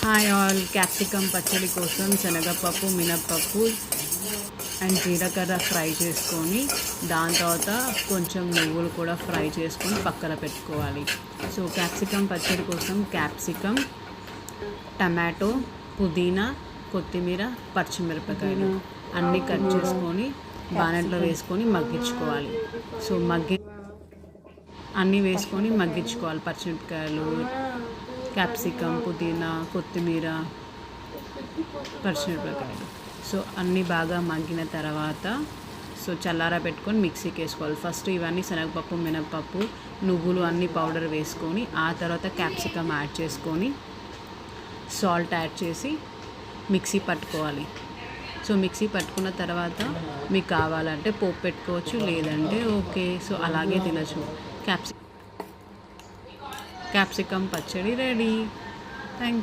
Hi all, capsicum పచ్చడి కోసం శనగపప్పు, మినప్పప్పు అండ్ జీలకర్ర ఫ్రై చేసుకొని దాని తర్వాత కొంచెం నువ్వులు కూడా ఫ్రై చేసుకొని పక్కన పెట్టుకోవాలి. సో క్యాప్సికమ్ పచ్చడి కోసం క్యాప్సికమ్, టమాటో, పుదీనా, కొత్తిమీర, పచ్చిమిరపకాయలు అన్నీ కట్ చేసుకొని బాణట్లో వేసుకొని మగ్గించుకోవాలి. సో అన్నీ వేసుకొని మగ్గించుకోవాలి. పచ్చిమిరపకాయలు, క్యాప్సికమ్, పుదీనా, కొత్తిమీర, పచ్చిమిరపకాయలు. సో అన్నీ బాగా మగ్గిన తర్వాత చల్లారా పెట్టుకొని మిక్సీకి వేసుకోవాలి. ఫస్ట్ ఇవన్నీ శనగపప్పు, మినప్పప్పు, నువ్వులు అన్నీ పౌడర్ వేసుకొని ఆ తర్వాత క్యాప్సికమ్ యాడ్ చేసుకొని సాల్ట్ యాడ్ చేసి మిక్సీ పట్టుకోవాలి. సో మిక్సీ పట్టుకున్న తర్వాత మీకు కావాలంటే పోపు పెట్టుకోవచ్చు, లేదంటే ఓకే. సో అలాగే తినచ్చు. క్యాప్సికమ్ పచ్చడి రెడీ. Thank you.